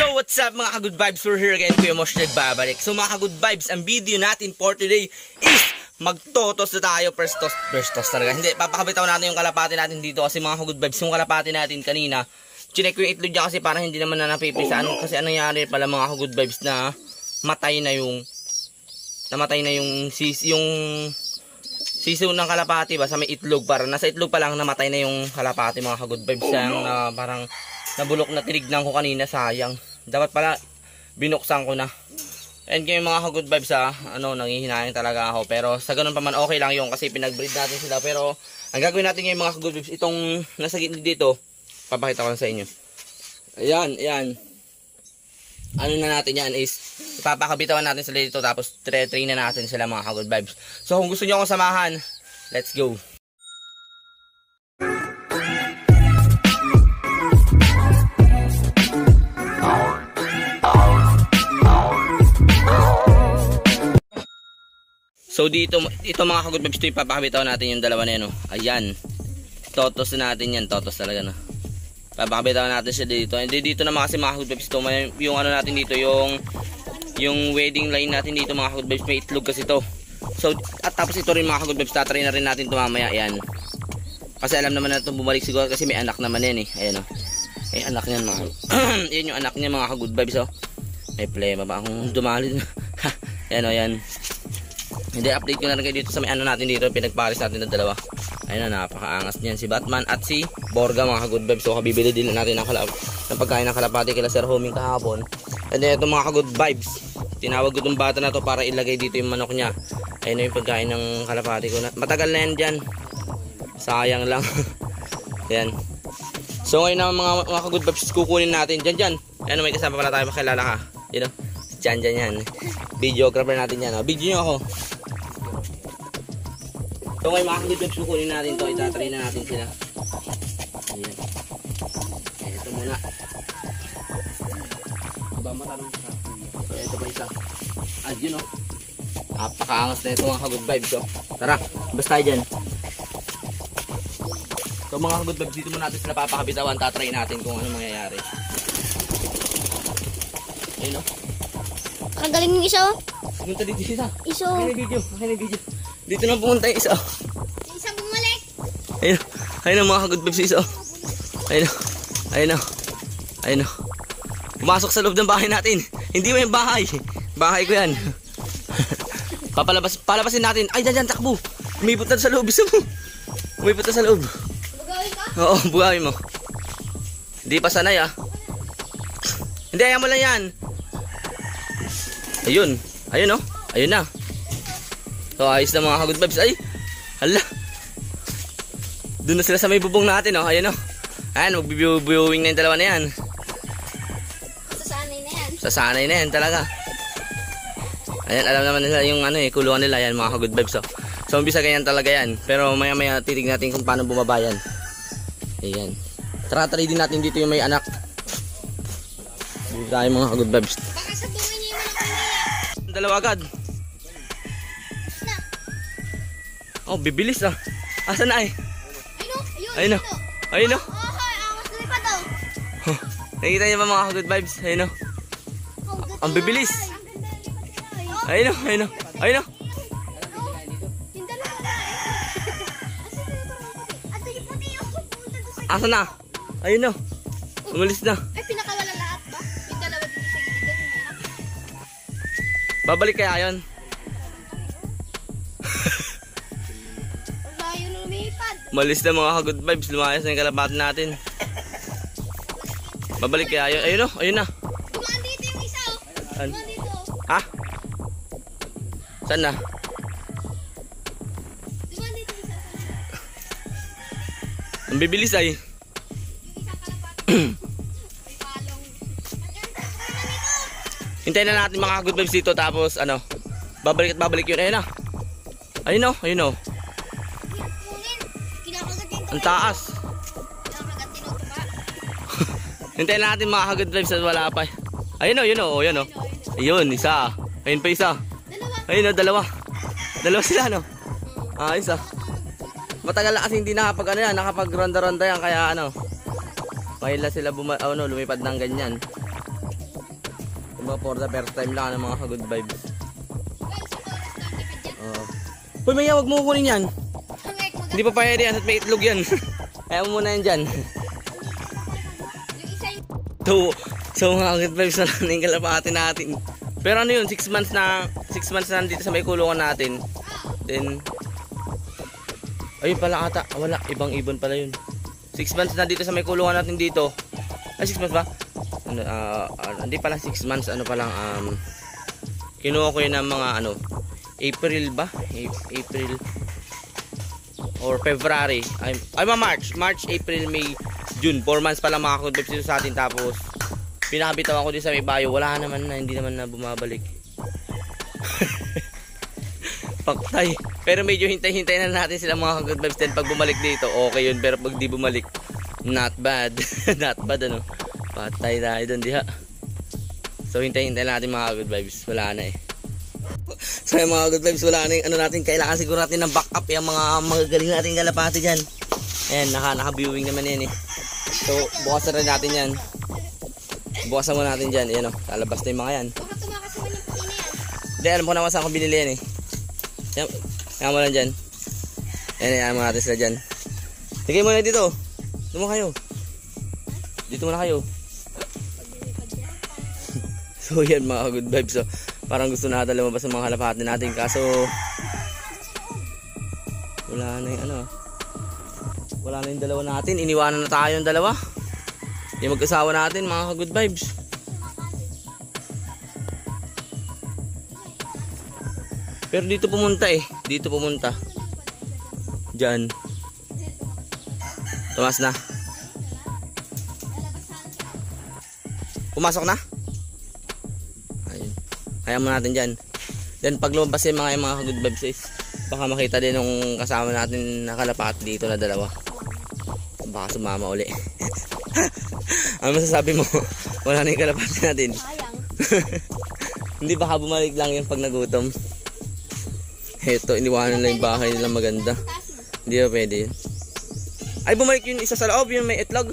So what's up mga ka-good vibes, we're here again, Kuya Mosh nagbabalik. So mga ka-good vibes, ang video natin for today is magtotos na tayo. First toss talaga. Hindi, papakabitaw natin yung kalapati natin dito kasi mga ka-good vibes, yung kalapati natin kanina, chinek ko yung itlog niya kasi parang hindi naman na napipisaan. Kasi anong nangyari pala mga ka-good vibes na namatay na yung sisiw ng kalapati ba sa may itlog. Parang nasa itlog pa lang namatay na yung kalapati mga ka-good vibes. Parang nabulok na tinignan ko kanina, sayang. Dapat pala binuksan ko na. And kayo mga ka-good vibes nanghihinayang talaga ako. Pero sa ganun pa man okay lang yung kasi pinag-breed natin sila. Pero ang gagawin natin ngayon mga ka-good vibes, itong nasa gitna dito, papakita ko lang sa inyo. Ayan. Ano na natin yan is ipapakabitawan natin sila dito tapos train na natin sila mga ka-good vibes. So kung gusto nyo akong samahan, let's go. So dito mga ka-good vibes, ito ipapakabitawan natin yung dalawa na yan. Ayan. Totos na natin yan, totos talaga na. Papakabitawan natin siya dito. Hindi dito naman kasi mga ka-good vibes, ito yung ano natin dito, yung wedding line natin dito mga ka-good vibes, may itlog kasi to. So at tapos ito rin mga ka-good vibes, tatry na rin natin ito mamaya. Ayan. Kasi alam naman na ito bumalik siguro kasi may anak naman yan Ayan may anak niyan mga. Yan yung anak niya mga ka-good vibes May plema ba akong dumali na. Ayan. Hindi, update ko na rin kayo dito sa may ano natin dito, pinagparis natin ng dalawa. Ayun na, napakaangas niyan si Batman at si Borga mga ka-good vibes. So kabibili din natin ng pagkain ng kalapati kila Sir Homing kahapon. And then ito mga ka-good vibes, tinawag ko itong bata na to para ilagay dito yung manok niya. Ayun na yung pagkain ng kalapati ko na. Matagal na yan dyan, sayang lang. Ayan. So ngayon na mga ka-good vibes, kukunin natin dyan. Ayun, may kasama pala tayo, makilala ka. Yun o, dyan yan. Videographer natin yan. Video nyo ako. So ngayon mga ka-good vibes, kukunin natin to, itatry na natin sila. Ayan. Ito muna. Ba matanong sa. So ito pa isa. Yun o. Napakaangas na ito mga ka-good vibes Tara, basta dyan. So mga ka-good vibes, dito muna natin sila papakabitawan, tatry natin kung ano mangyayari. Ayun o. Kagaling yung isa Pumunta dito isa. Akin na video. Dito na pumunta yung isa Yung isa bumalik. Ayun mga ka-good vibes isa Ayun o. Pumasok sa loob ng bahay natin. Hindi mo yung bahay. Bahay ko yan. Palabasin natin. Ay, dyan, takbo. Umipot na sa loob. Isa mo. Umipot na sa loob. Bugawin ka? Oo, bugawin mo. Hindi pa sanay Hindi, ayaw mo lang yan. Ayun na. So ayos na mga ka-good vibes. Ay, hala. Doon na sila sa may bubong natin Ayun Ayan, magbibiewing na yung dalawa na yan. Sasanay na yan talaga. Ayan, alam naman nila yung kulungan nila yan mga ka-good vibes So umpisa ganyan talaga yan. Pero maya titignan natin kung paano bumaba yan. Ayan. Try din natin dito yung may anak. Dito tayo mga ka-good vibes. Baka sa buhay niyo yung anak nila. Dalawa agad. Oh, bibilis Asan na Ayun o. Angas lipa daw. Nakikita niyo ba mga ka-good vibes? Ayun o. Ang bibilis. Ayun o. Asan na? Ayun o. Umalis na. Ay, pinakawala lahat ba? Yung dalawa dito sa gilid. Babalik kaya yun? Layo na lumipad. Malis na mga ka-good vibes. Lumayas na yung kalapati natin. Babalik kaya yun? Ayun na. Dumaan dito yung isa Dumaan dito. Ha? Saan na? Dumaan dito yung isa. Ang bibilis ay. Yung isang kalapati. May palong. Hintayin na natin mga ka-good vibes dito tapos babalik yun. Ayun o. Ang taas. Hintayin natin mga ka-good vibes at wala pa. Ayun o. Ayun, isa. Ayun pa isa. Ayun dalawa. Dalawa sila isa. Matagal na kasi hindi nakapag-ronda-ronda yan kaya Ngayon lang sila lumipad ng ganyan. Diba for the first time lang ng mga ka-good vibes. Guys, ito oras lang tipid yan. Oo. Hoy, Maya, wag mo kukunin yan. Ang egg mo Hindi pa pwede yan at may itlog yan. Kaya mo muna yan dyan. yung isa yung... So mga ka-good vibes na lang yung kalapati natin. Pero ano yun, 6 months na nandito sa may kulungan natin. Then, ayun pala ata, wala, ibang ibon pala yun. 6 months na dito sa may kulungan natin dito. Ay, 6 months ba? Ano, hindi pala 6 months, ano pa lang, kinuha ko yun ng mga, ano, April ba? April or February. Ay, March, April, May, June. 4 months pa lang mga ka-good vibes dito sa atin. Tapos, pinakabitawan ko din sa may bayo. Wala naman na, hindi naman na bumabalik. Paktay. Pero medyo hintay-hintay na natin sila mga ka-good vibes. Then pag bumalik dito, okay yun. Pero pag di bumalik, not bad. Not bad, ano. Patay tayo doon, diha. So hintay-hintay natin mga ka-good vibes. Wala na eh. So yung mga good vibes, wala na yung ano natin. Kailangan siguro natin ng backup yung mga magagaling natin kalapati dyan. Ayan, naka-viewing naman yan eh. So bukasan rin natin yan. Bukasan mo natin dyan. Ayan o, lalabas na yung mga yan. Baka tumakas naman yung pina yan. Hindi, alam ko naman saan ko binili yan eh. Yan mo lang dyan. Ayan mo natin sila dyan. Sige muna dito. Doon mo kayo. Dito muna kayo. So yan mga good vibes. So, parang gusto natin lumabas ang mga halapati natin. Kaso wala na yung ano. Wala na yung dalawa natin. Iniwanan na tayo yung dalawa. Yung mag-asawa natin mga good vibes. Pero dito pumunta eh. Dito pumunta. Diyan. Tumas na. Pumasok na? Ayun. Kaya mo natin dyan. Then pag lumabas yung mga good vibes is, baka makita din ng kasama natin na kalapati dito na dalawa. Baka sumama uli. Ano masasabi mo? Wala na yung kalapati natin. Sayang. Hindi, baka bumalik lang yung pag nagutom. Heto, iniwanan lang yung bahay nila maganda. Hindi ba pwede yun? Ay, bumalik yung isa sa loob, yung may itlog.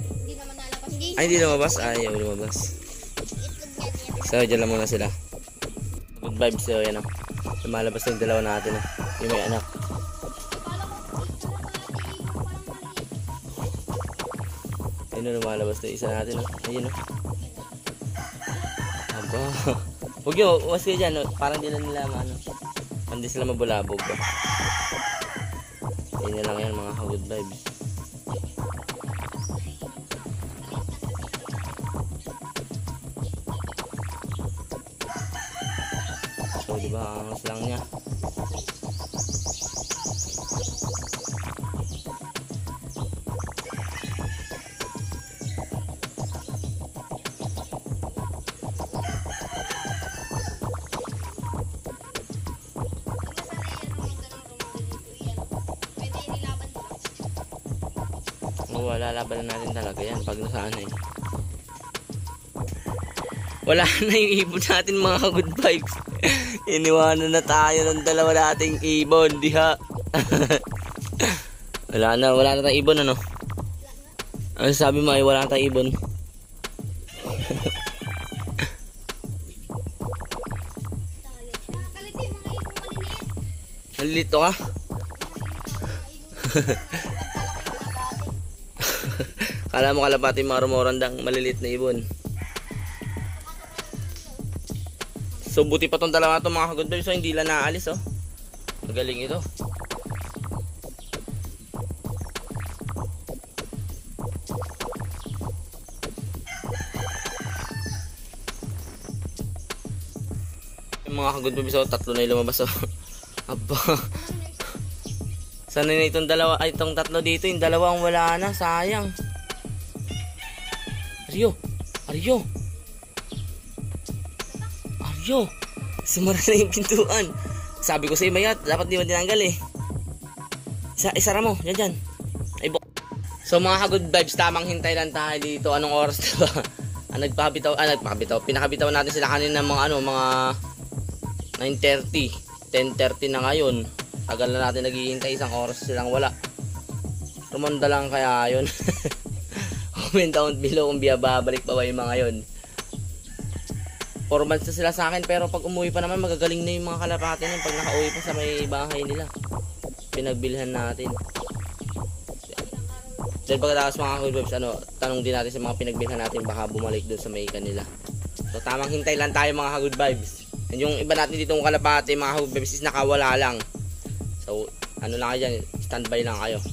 Hindi naman nalabas. Ay, hindi lumabas. Ay, ayaw lumabas. So, dyan lang muna sila. Good vibes, so yan o. Lumalabas yung dalawa natin o. Yung may anak. Ayun o, lumalabas na isa natin o. Ayun o. Aba. Huwag yun, uwas kayo dyan o. Parang di na nila ano. Hindi sila mabulabog o. Ayun na lang yan mga good vibes. So, diba, angas lang niya. Wala, laban na natin talaga yan pag nasaan eh. Wala na yung ibon natin mga good vibes. Iniwanan na tayo ng dalawa nating ibon, diha. wala na tayong ibon ano. Ano sabi mo ay wala na tayong ibon? Nalilito ka? Kala mo kalapati marumorandang malilit na ibon. So buti pa tong dalawa to mga good vibes, so hindi lang naalis oh. Magaling ito. Yung mga good vibes oh, tatlo na yung lumabas oh. Aba. Sana na itong dalawa, ay itong tatlo dito, yung dalawang wala na, sayang. Aryo. Sumara na yung pintuan. Sabi ko sa iyo, Mayat, dapat di mo tinanggal eh. Isara mo, dyan. Ay, so mga good vibes, tamang hintay lang tayo dito. Anong oras diba? Nagpapabitaw. Pinakabitaw natin sila kanina mga mga 9:30, 10:30 na ngayon. Tagal na natin naghihintay, isang oras silang wala. Rumanda lang kaya yun. Comment down below kung babalik pa ba yung mga yun. 4 months na sila sa akin, pero pag umuwi pa naman magagaling na yung mga kalapati nun pag nakauwi pa sa may bahay nila. Pinagbilhan natin. Then pagkatapos mga Hagod Vibes, tanong din natin sa mga pinagbilhan natin, baka bumalik doon sa may kanila. So tamang hintay lang tayo mga Hagod Vibes. And yung iba natin dito ng kalapati mga Hagod Vibes is nakawala lang. So ano lang kayo dyan, standby lang kayo.